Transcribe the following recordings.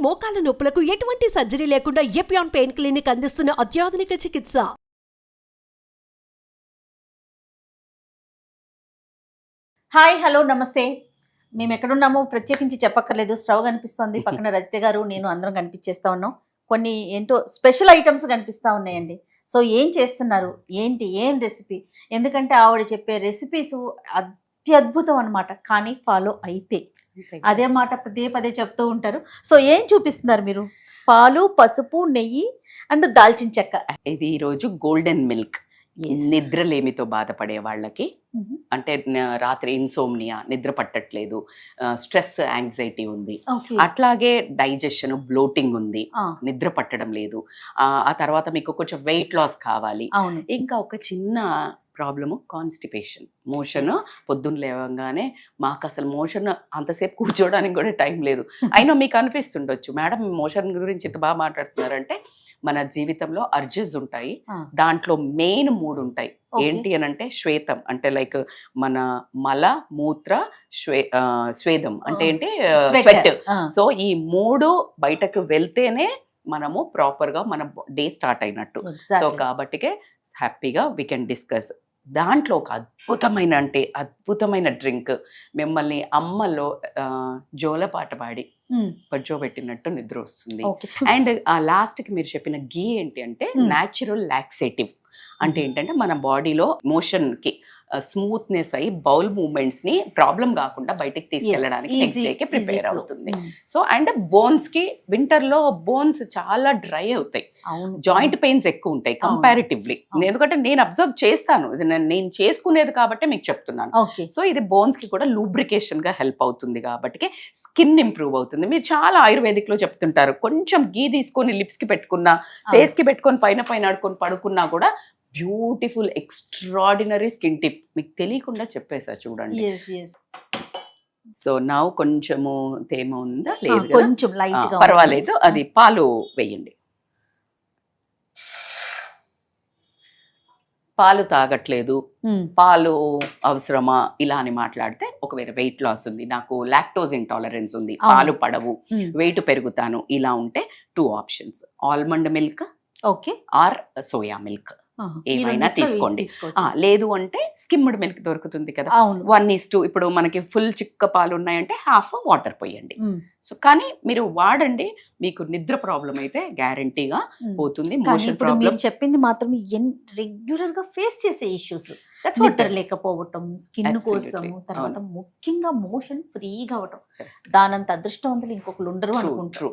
మోకాల నొప్పులకు ఎటువంటి సర్జరీ లేకుండా ఎపియాన్ పెయిన్ క్లినిక్ అందిస్తున్న అత్యాధునిక చికిత్స. హాయ్ హలో నమస్తే. మేము ఎక్కడున్నామో ప్రత్యేకించి చెప్పక్కర్లేదు. స్టవ్ కనిపిస్తుంది, పక్కన రజిత గారు నేను అందరం కనిపించేస్తా ఉన్నాం. కొన్ని ఏంటో స్పెషల్ ఐటమ్స్ కనిపిస్తూ ఉన్నాయండి. సో ఏం చేస్తున్నారు, ఏంటి, ఏం రెసిపీ? ఎందుకంటే ఆవిడ చెప్పే రెసిపీస్ అత్యద్భుతం అనమాట. కానీ ఫాలో అయితే అదే మాట పదే పదే చెప్తూ ఉంటారు. సో ఏం చూపిస్తున్నారు మీరు? పాలు, పసుపు, నెయ్యి అండ్ దాల్చిన చెక్క. ఇది ఈరోజు గోల్డెన్ మిల్క్. నిద్రలేమితో బాధపడే వాళ్ళకి, అంటే రాత్రి ఇన్సోమ్నియా, నిద్ర పట్టట్లేదు, స్ట్రెస్, యాంగ్జైటీ ఉంది, అట్లాగే డైజెషన్, బ్లోటింగ్ ఉంది, నిద్ర పట్టడం లేదు, ఆ తర్వాత మీకు కొంచెం వెయిట్ లాస్ కావాలి, ఇంకా ఒక చిన్న ప్రాబ్లము కాన్స్టిపేషన్, మోషన్. పొద్దున్న లేవగానే మాకు అసలు మోషన్ అంతసేపు కూర్చోడానికి కూడా టైం లేదు. అయినా మీకు అనిపిస్తుండొచ్చు, మేడం మోషన్ గురించి ఇంత బాగా మాట్లాడుతున్నారంటే మన జీవితంలో అర్జెస్ ఉంటాయి. దాంట్లో మెయిన్ 3 ఉంటాయి. ఏంటి అని అంటే శ్వేతం, అంటే లైక్ మన మల, మూత్ర, స్వేదం అంటే ఏంటి, స్వెట్. సో ఈ 3 బయటకు వెళ్తేనే మనము ప్రాపర్గా మన డే స్టార్ట్ అయినట్టు. సో కాబట్టికే హ్యాపీగా వీ కెన్ డిస్కస్. దాంట్లో ఒక అద్భుతమైన డ్రింక్, మిమ్మల్ని అమ్మలో జోలపాట పాడి పడ్జోబెట్టినట్టు నిద్ర వస్తుంది. అండ్ ఆ లాస్ట్కి మీరు చెప్పిన గీ ఏంటి అంటే న్యాచురల్ లాక్సేటివ్. అంటే ఏంటంటే మన బాడీలో మోషన్కి స్మూత్నెస్ అయ్యి బౌల్ మూమెంట్స్ని ప్రాబ్లం కాకుండా బయటికి తీసుకెళ్ళడానికి నెక్స్ట్ డేకి ప్రిపేర్ అవుతుంది. సో అండ్ బోన్స్కి, వింటర్లో బోన్స్ చాలా డ్రై అవుతాయి, జాయింట్ పెయిన్స్ ఎక్కువ ఉంటాయి కంపారిటివ్లీ. ఎందుకంటే నేను అబ్జర్వ్ చేస్తాను, ఇది నేను చేసుకునేది కాబట్టి మీకు చెప్తున్నాను. సో ఇది బోన్స్కి కూడా లూబ్రికేషన్గా హెల్ప్ అవుతుంది కాబట్టి స్కిన్ ఇంప్రూవ్ అవుతుంది. మీరు చాలా ఆయుర్వేదిక్లో చెప్తుంటారు, కొంచెం గీ తీసుకొని లిప్స్కి పెట్టుకున్నా, ఫేస్కి పెట్టుకొని పైన ఆడుకొని పడుకున్నా కూడా బ్యూటిఫుల్ ఎక్స్ట్రాడినరీ స్కిన్ టిప్. మీకు తెలియకుండా చెప్పేసా చూడండి. సో నా కొంచెము తేమ ఉందా, లేదు కొంచెం లైట్, పర్వాలేదు. అది పాలు వేయండి. పాలు తాగట్లేదు, పాలు అవసరమా ఇలా అని మాట్లాడితే, ఒకవేళ వెయిట్ లాస్ ఉంది, నాకు లాక్టోజ్ ఇంటాలరెన్స్ ఉంది, పాలు పడవు, వెయిట్ పెరుగుతాను, ఇలా ఉంటే 2 options: almond milk are soya milk, ఏమైనా తీసుకోండి. లేదు అంటే స్కిమ్డ్ మిల్క్ దొరుకుతుంది కదా, 1:2. ఇప్పుడు మనకి ఫుల్ చిక్క పాలు ఉన్నాయంటే ½ వాటర్ పోయండి. సో కానీ మీరు వాడండి, మీకు నిద్ర ప్రాబ్లం అయితే గ్యారంటీగా పోతుంది. మోషన్ ప్రాబ్లం చెప్పింది మాత్రం రెగ్యులర్ గా ఫేస్ చేసే ఇష్యూస్, నిద్ర లేకపోవటం, స్కిన్ కోసం, తర్వాత ముఖ్యంగా మోషన్ ఫ్రీగా అవటం, దానంత అదృష్టవంతులు ఇంకొకరు ఉండరు అనుకుంటారు.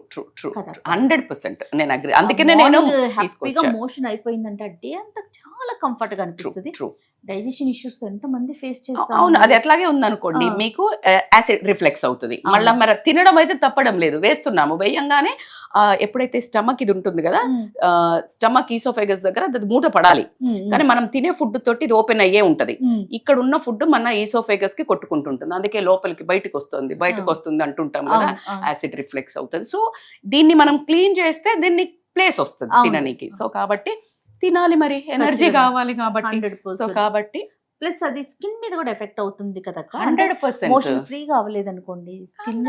100% నేను అగ్రీ. అందుకనే నేను హ్యాపీగా మోషన్ అయిపోయిందంటే డే అంతా చాలా కంఫర్ట్ గా అనిపిస్తుంది. డైజెషన్ ఇష్యూస్ ఎంత మంది ఫేస్ చేస్తారు. అవును, అది అట్లాగే ఉందనుకోండి, మీకు యాసిడ్ రిఫ్లెక్స్ అవుతుంది. మళ్ళీ మరి తినడం అయితే తప్పడం లేదు, వేస్తున్నాము. వేయంగానే ఎప్పుడైతే స్టమక్ ఇది ఉంటుంది కదా, స్టమక్ ఈసోఫేగస్ దగ్గర అది మూట పడాలి, కానీ మనం తినే ఫుడ్ తోటి ఇది ఓపెన్ అయ్యే ఉంటది. ఇక్కడ ఉన్న ఫుడ్ మన ఈసోఫేగస్ కి కొట్టుకుంటుంటుంది, అందుకే లోపలికి బయటకు వస్తుంది అంటుంటాం కదా, యాసిడ్ రిఫ్లెక్స్ అవుతుంది. సో దీన్ని మనం క్లీన్ చేస్తే దీన్ని ప్లేస్ వస్తుంది తిననీకి. సో కాబట్టి తినాలి, మరి ఎనర్జీ కావాలి కాబట్టి. సో కాబట్టి ప్లస్ అది స్కిన్ మీద కూడా ఎఫెక్ట్ అవుతుంది కదా. 100% మోషన్ ఫ్రీగా అవ్వలేదు అనుకోండి, స్కిన్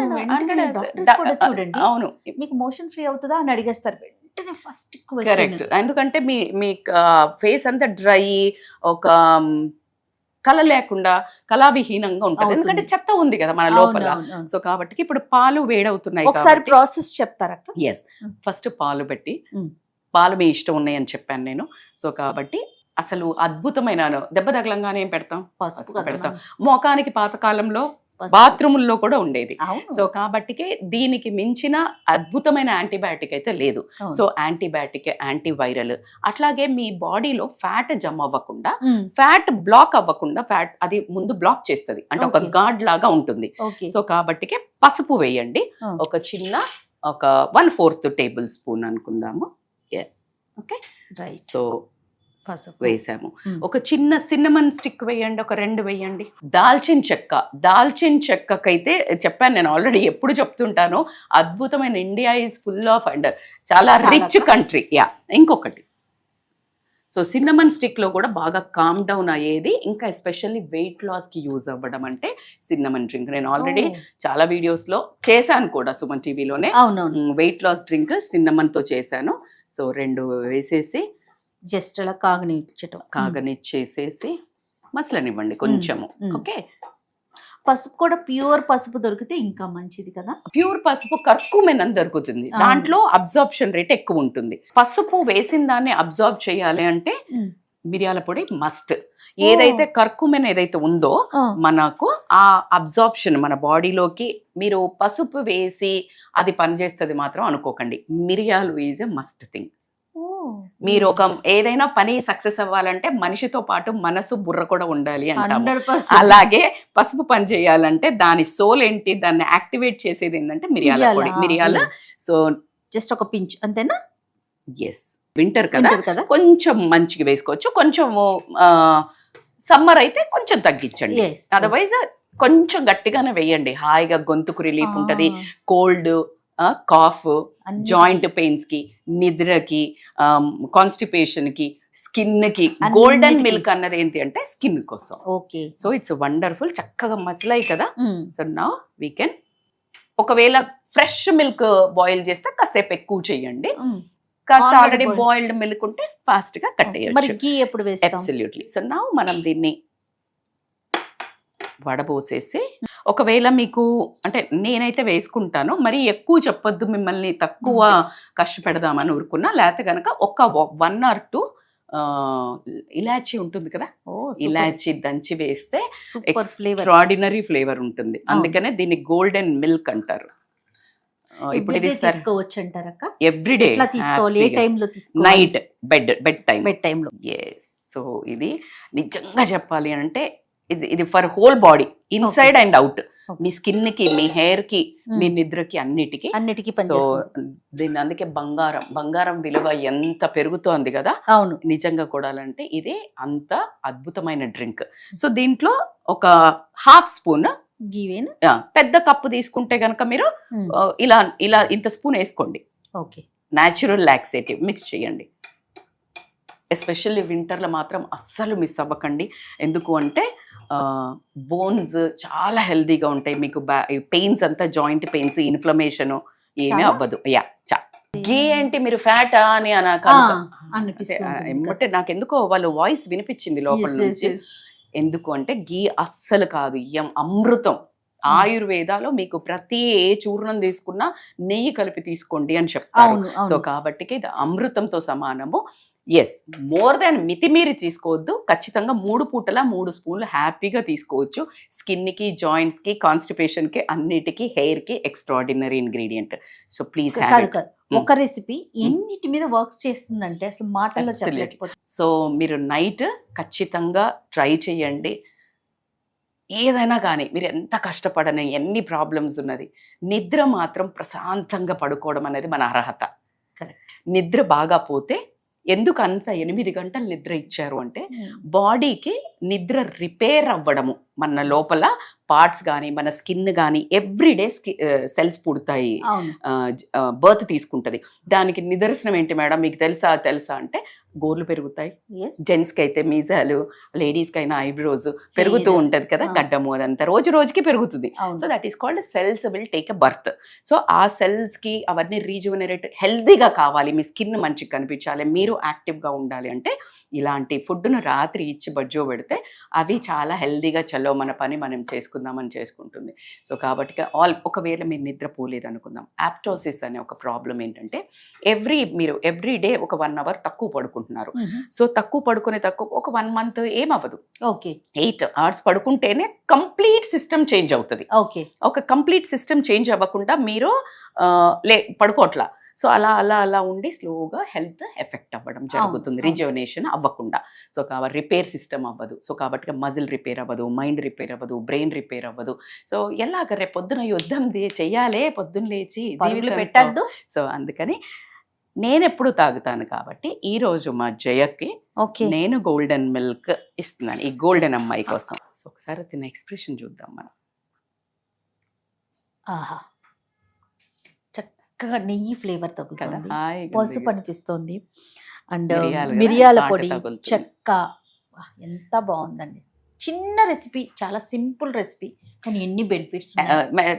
చూడండి, అవును మీకు మోషన్ ఫ్రీ అవుతుందా అని అడిగేస్తారు వెంటనే ఫస్ట్ క్వశ్చన్. కరెక్ట్, ఎందుకంటే మీ ఫేస్ అంతా డ్రై, ఒక కళ లేకుండా కళావిహీనంగా ఉంటుంది, ఎందుకంటే చెత్త ఉంది కదా మన లోపల. సో కాబట్టి ఇప్పుడు పాలు వేడవుతున్నాయి. ఒకసారి ప్రాసెస్ చెప్తారా? ఎస్, ఫస్ట్ పాలు పెట్టి, పాలు మీ ఇష్టం ఉన్నాయని చెప్పాను నేను. సో కాబట్టి అసలు అద్భుతమైన, దెబ్బ తగలంగానే ఏం పెడతాం, పసుపు పెడతాం. మోకానికి పాతకాలంలో బాత్రూముల్లో కూడా ఉండేది. సో కాబట్టికే దీనికి మించిన అద్భుతమైన యాంటీబయాటిక్ అయితే లేదు. సో యాంటీబయాటిక్, యాంటీవైరల్, అట్లాగే మీ బాడీలో ఫ్యాట్ జమ అవ్వకుండా, ఫ్యాట్ బ్లాక్ అవ్వకుండా, ఫ్యాట్ అది ముందు బ్లాక్ చేస్తుంది, అంటే ఒక గార్డ్ లాగా ఉంటుంది. సో కాబట్టికే పసుపు వేయండి, ఒక చిన్న, ఒక 1/4 టేబుల్ స్పూన్ అనుకుందాము. ఓకే, సో వేసాము. ఒక చిన్న సిన్నమన్ స్టిక్ వేయండి, ఒక 2 వేయండి. దాల్చిన చెక్కకైతే చెప్పాను నేను ఆల్రెడీ, ఎప్పుడు చెప్తుంటాను, అద్భుతమైన, India is full of and చాలా రిచ్ కంట్రీ. ఇంకొకటి సో సిన్నమన్ స్టిక్ లో కూడా బాగా కామ్ డౌన్ అయ్యేది, ఇంకా ఎస్పెషల్లీ వెయిట్ లాస్ కి యూజ్ అవ్వడం అంటే సిన్నమన్ డ్రింక్. నేను ఆల్రెడీ చాలా వీడియోస్ లో చేశాను కూడా సుమన్ టీవీలోనే. అవునవును. వెయిట్ లాస్ డ్రింక్ సిన్నమన్ తో చేశాను. సో 2 వేసేసి జస్ట్ అలా కాగనిచ్చేసేసి మసలనివ్వండి కొంచెము. ఓకే, పసుపు కూడా ప్యూర్ పసుపు దొరికితే ఇంకా మంచిది కదా. ప్యూర్ పసుపు కర్కుమెన్ అని దొరుకుతుంది, దాంట్లో అబ్జార్ప్షన్ రేట్ ఎక్కువ ఉంటుంది. పసుపు వేసిన దాన్ని అబ్జార్బ్ చేయాలి అంటే మిరియాల పొడి మస్ట్. ఏదైతే కర్కుమెన్ ఏదైతే ఉందో మనకు ఆ అబ్జార్ప్షన్ మన బాడీలోకి, మీరు పసుపు వేసి అది పనిచేస్తుంది మాత్రం అనుకోకండి. మిరియాలు ఈజ్ ఎ మస్ట్ థింగ్. మీరు ఒక ఏదైనా పని సక్సెస్ అవ్వాలంటే మనిషితో పాటు మనసు బుర్ర కూడా ఉండాలి అంటాము. 100%. అలాగే పసుపు పని చేయాలంటే దాని సోల్ ఏంటి, దాన్ని యాక్టివేట్ చేసేది ఏంటంటే మిరియాల పొడి. మిరియాల సో జస్ట్ ఒక పించ్ అంతేనా. ఎస్, వింటర్ కదా కదా, కొంచెం మంచిగా వేసుకోవచ్చు. కొంచెం సమ్మర్ అయితే కొంచెం తగ్గించండి. అదర్వైజ్ కొంచెం గట్టిగానే వేయండి, హాయిగా గొంతుకు రిలీఫ్ ఉంటది. కోల్డ్, కాఫ్, జాయింట్ పెయిన్స్ కి, నిద్రకి, కాన్స్టిపేషన్ కి, స్కిన్ కి గోల్డెన్ మిల్క్ అన్నది ఏంటి అంటే స్కిన్ కోసం. Okay, so it's wonderful. చక్కగా మసలాయి కదా. సో నౌ వీ కెన్, ఒకవేళ ఫ్రెష్ మిల్క్ బాయిల్ చేస్తే కాసేపు ఎక్కువ చేయండి. కాస్త ఆల్రెడీ బాయిల్డ్ మిల్క్ ఉంటే ఫాస్ట్ గా కట్టేయచ్చు. ఘీ ఎప్పుడు వేస్తాం? అబ్సల్యూట్లీ. సో నౌ మనం దీన్ని వడబోసేసి, ఒకవేళ మీకు అంటే నేనైతే వేసుకుంటాను, మరి ఎక్కువ చెప్పొద్దు మిమ్మల్ని తక్కువ కష్టపెడదామని ఊరుకున్నా. లేకపోతే కనుక ఒక 1 or 2 ఇలాచీ ఉంటుంది కదా, ఇలాచీ దంచి వేస్తే ఎక్స్ట్రాడినరీ ఫ్లేవర్ ఉంటుంది. అందుకనే దీన్ని గోల్డెన్ మిల్క్ అంటారు. ఇప్పుడు ఇది తీసుకోవచ్చు అంటారక్క? ఎవ్రీడే తీసుకోవాలి, ఏ టైంలో తీసుకోవాలి? నైట్ బెడ్ టైంలో. ఎస్. సో ఇది నిజంగా చెప్పాలి అంటే ఇది for whole body, inside and out. Me skin కి, మీ హెయిర్ కి, మీ నిద్రకి, అన్నిటికీ. సో దీన్ని అందుకే బంగారం విలువ ఎంత పెరుగుతోంది కదా. అవును, నిజంగా కూడాలంటే ఇదే అంత అద్భుతమైన డ్రింక్. సో దీంట్లో ఒక 1/2 స్పూన్ పెద్ద కప్పు తీసుకుంటే గనక మీరు ఇలా ఇంత స్పూన్ వేసుకోండి. ఓకే, న్యాచురల్ లాక్సేటివ్ మిక్స్ చేయండి. ఎస్పెషల్లీ వింటర్లో మాత్రం అస్సలు మిస్ అవ్వకండి. ఎందుకు అంటే బోన్స్ చాలా హెల్దీగా ఉంటాయి. మీకు పెయిన్స్ అంతా, జాయింట్ పెయిన్స్, ఇన్ఫ్లమేషన్ ఏమీ అవ్వదు. గీ ఏంటి మీరు ఫ్యాటా అని ఏమంటే నాకు ఎందుకో వాళ్ళు వాయిస్ వినిపించింది లోపల నుంచి. ఎందుకు అంటే గీ అస్సలు కాదు, అమృతం. ఆయుర్వేదాలో మీకు ప్రతి ఏ చూర్ణం తీసుకున్నా నెయ్యి కలిపి తీసుకోండి అని చెప్తారు. సో కాబట్టి ఇది అమృతంతో సమానము. ఎస్, మోర్ దాన్ మితిమీరి తీసుకోవద్దు. ఖచ్చితంగా 3 పూటల 3 స్పూన్లు హ్యాపీగా తీసుకోవచ్చు. స్కిన్ కి, జాయింట్స్ కి, కాన్స్టిపేషన్ కి, అన్నిటికీ, హెయిర్ కి ఎక్స్ట్రాడినరీ ఇంగ్రీడియంట్. So please. ఒక రెసిపీ ఎన్నిటి మీద వర్క్స్ చేస్తుందంటే అసలు మాటల్లో చెప్పలేకపోతే. సో మీరు నైట్ ఖచ్చితంగా ట్రై చేయండి. ఏదైనా కానీ మీరు ఎంత కష్టపడని, ఎన్ని ప్రాబ్లమ్స్ ఉన్నది, నిద్ర మాత్రం ప్రశాంతంగా పడుకోవడం అనేది మన అర్హత. నిద్ర బాగా పోతే, ఎందుకు అంత 8 గంటలు నిద్ర ఇచ్చారు అంటే బాడీకి నిద్ర రిపేర్ అవ్వడము, మన లోపల పార్ట్స్ కానీ, మన స్కిన్ కానీ ఎవ్రీడే సెల్స్ పుడతాయి, బర్త్ తీసుకుంటది. దానికి నిదర్శనం ఏంటి మేడం మీకు తెలుసా అంటే గోర్లు పెరుగుతాయి. జెంట్స్కి అయితే మీజాలు, లేడీస్కి అయినా ఐబ్రోస్ పెరుగుతూ ఉంటది కదా, గడ్డము, అదంతా రోజు రోజుకి పెరుగుతుంది. So that is called cells will take a birth. So ఆ సెల్స్ కి అవన్నీ రీజువనరేట్, హెల్దీగా కావాలి, మీ స్కిన్ మంచిగా కనిపించాలి, మీరు యాక్టివ్గా ఉండాలి అంటే ఇలాంటి ఫుడ్ను రాత్రి ఇచ్చి బజ్జో పెడితే అవి చాలా హెల్దీగా చలో మన పని మనం చేసుకుందామని చేసుకుంటుంది. సో కాబట్టి ఒకవేళ మీరు నిద్రపోలేదు అనుకుందాం, యాప్టోసిస్ అనే ఒక ప్రాబ్లం ఏంటంటే మీరు ఎవ్రీ డే ఒక 1 hour తక్కువ పడుకుంటున్నారు. సో ఒక 1 month ఏమవ్వదు. ఓకే, 8 hours పడుకుంటేనే కంప్లీట్ సిస్టమ్ చేంజ్ అవుతుంది. ఓకే, ఒక కంప్లీట్ సిస్టమ్ చేంజ్ అవ్వకుండా మీరు పడుకోవట్లా. సో అలా ఉండి స్లోగా హెల్త్ ఎఫెక్ట్ అవ్వడం జరుగుతుంది, రిజువనేషన్ అవ్వకుండా. సో కాబట్టి రిపేర్ సిస్టమ్ అవ్వదు. సో కాబట్టి మజిల్ రిపేర్ అవ్వదు, మైండ్ రిపేర్ అవ్వదు, బ్రెయిన్ రిపేర్ అవ్వదు. సో ఎలాగ రేపు పొద్దున యుద్ధం చెయ్యాలి, పొద్దున్న లేచి జీవితం పెట్టద్దు. సో అందుకని నేను ఎప్పుడు తాగుతాను కాబట్టి ఈ రోజు మా జయకి నేను గోల్డెన్ మిల్క్ ఇస్తున్నాను, ఈ గోల్డెన్ అమ్మాయి కోసం. సో ఒకసారి తిన్న ఎక్స్ప్రెషన్ చూద్దాం మనం. ఆహా, చక్కగా నెయ్యి ఫ్లేవర్ తగ్గుతుంది, పసుపు అనిపిస్తుంది. అండ్ మిరియాలు కదా, మిరియాల ఘాటు పొడి, తగులుతుంది. చెక్క. ఎంత బాగుందండి. చిన్న రెసిపీ, చాలా సింపుల్ రెసిపీ, కానీ ఎన్ని బెనిఫిట్స్.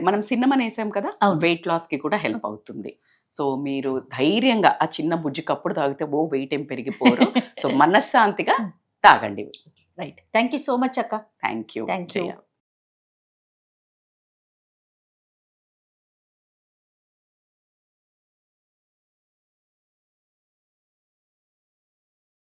మనం సిన్నమన్ వేసాం కదా, అవును. వెయిట్ లాస్ కి కూడా హెల్ప్ అవుతుంది. సో మీరు ధైర్యంగా ఆ చిన్న బుజ్జి కప్పుడు తాగితే వెయిట్ ఏం పెరిగిపోరు. సో మనశ్శాంతిగా తాగండి. Right. Thank you so much అక్క. Thank you thank you. Jaya.